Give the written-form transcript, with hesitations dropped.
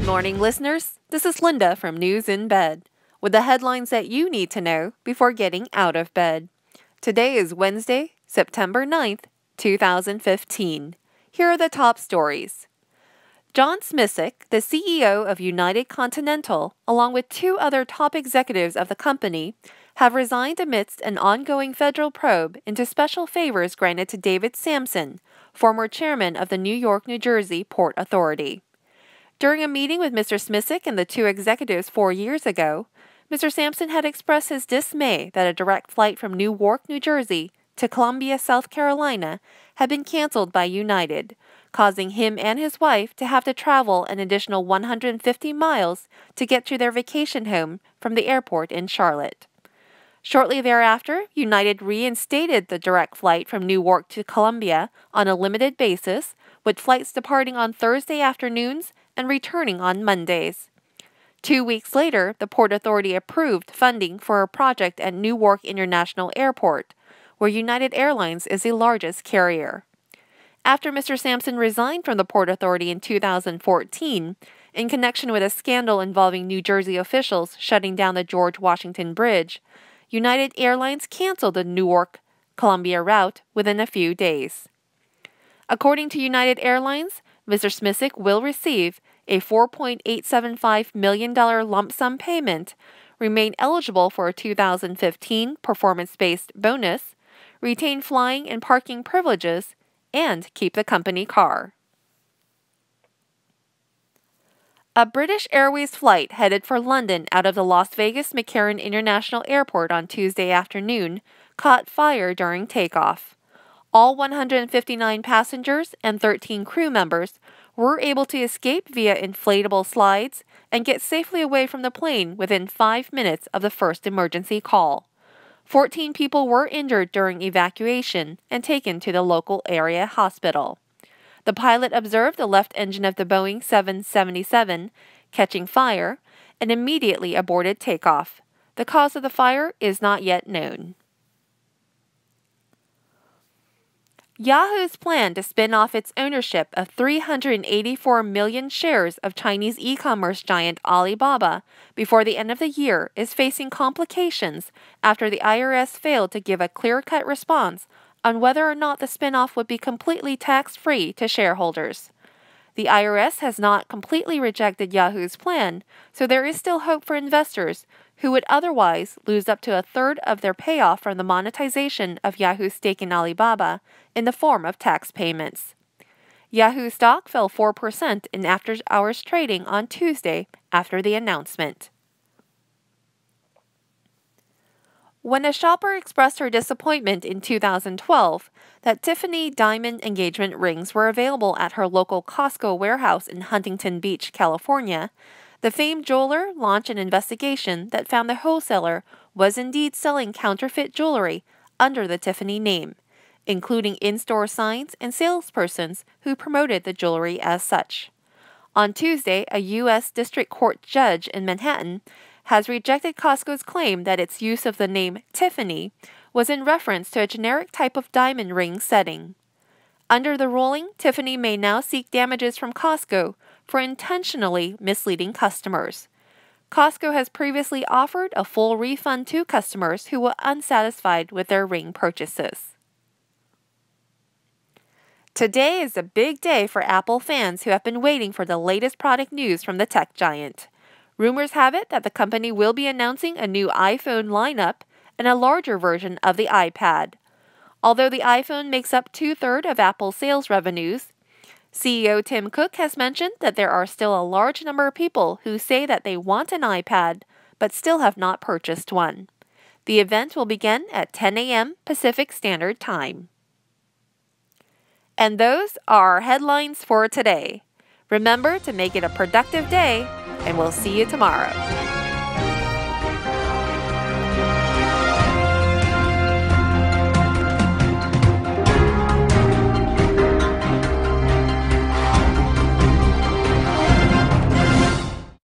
morning, listeners. This is Linda from News in Bed, with the headlines that you need to know before getting out of bed. Today is Wednesday, September 9th, 2015. Here are the top stories. John Smisek, the CEO of United Continental, along with two other top executives of the company, have resigned amidst an ongoing federal probe into special favors granted to David Samson, former chairman of the New York, New Jersey Port Authority. During a meeting with Mr. Smisek and the two executives 4 years ago, Mr. Samson had expressed his dismay that a direct flight from Newark, New Jersey to Columbia, South Carolina had been canceled by United, causing him and his wife to have to travel an additional 150 miles to get to their vacation home from the airport in Charlotte. Shortly thereafter, United reinstated the direct flight from Newark to Columbia on a limited basis, with flights departing on Thursday afternoons and returning on Mondays. 2 weeks later, the Port Authority approved funding for a project at Newark International Airport, where United Airlines is the largest carrier. After Mr. Samson resigned from the Port Authority in 2014, in connection with a scandal involving New Jersey officials shutting down the George Washington Bridge, United Airlines canceled the Newark-Columbia route within a few days. According to United Airlines, Mr. Smisek will receive a $4.875 million lump sum payment, remain eligible for a 2015 performance-based bonus, retain flying and parking privileges, and keep the company car. A British Airways flight headed for London out of the Las Vegas McCarran International Airport on Tuesday afternoon caught fire during takeoff. All 159 passengers and 13 crew members were able to escape via inflatable slides and get safely away from the plane within 5 minutes of the first emergency call. 14 people were injured during evacuation and taken to the local area hospital. The pilot observed the left engine of the Boeing 777 catching fire and immediately aborted takeoff. The cause of the fire is not yet known. Yahoo's plan to spin off its ownership of 384 million shares of Chinese e-commerce giant Alibaba before the end of the year is facing complications after the IRS failed to give a clear-cut response on whether or not the spin-off would be completely tax-free to shareholders. The IRS has not completely rejected Yahoo's plan, so there is still hope for investors who would otherwise lose up to a third of their payoff from the monetization of Yahoo's stake in Alibaba in the form of tax payments. Yahoo stock fell 4% in after-hours trading on Tuesday after the announcement. When a shopper expressed her disappointment in 2012 that Tiffany diamond engagement rings were available at her local Costco warehouse in Huntington Beach, California, the famed jeweler launched an investigation that found the wholesaler was indeed selling counterfeit jewelry under the Tiffany name, including in-store signs and salespersons who promoted the jewelry as such. On Tuesday, a U.S. District Court judge in Manhattan has rejected Costco's claim that its use of the name Tiffany was in reference to a generic type of diamond ring setting. Under the ruling, Tiffany may now seek damages from Costco for intentionally misleading customers. Costco has previously offered a full refund to customers who were unsatisfied with their ring purchases. Today is a big day for Apple fans who have been waiting for the latest product news from the tech giant. Rumors have it that the company will be announcing a new iPhone lineup and a larger version of the iPad. Although the iPhone makes up 2/3 of Apple's sales revenues, CEO Tim Cook has mentioned that there are still a large number of people who say that they want an iPad but still have not purchased one. The event will begin at 10 a.m. Pacific Standard Time. And those are our headlines for today. Remember to make it a productive day, and we'll see you tomorrow.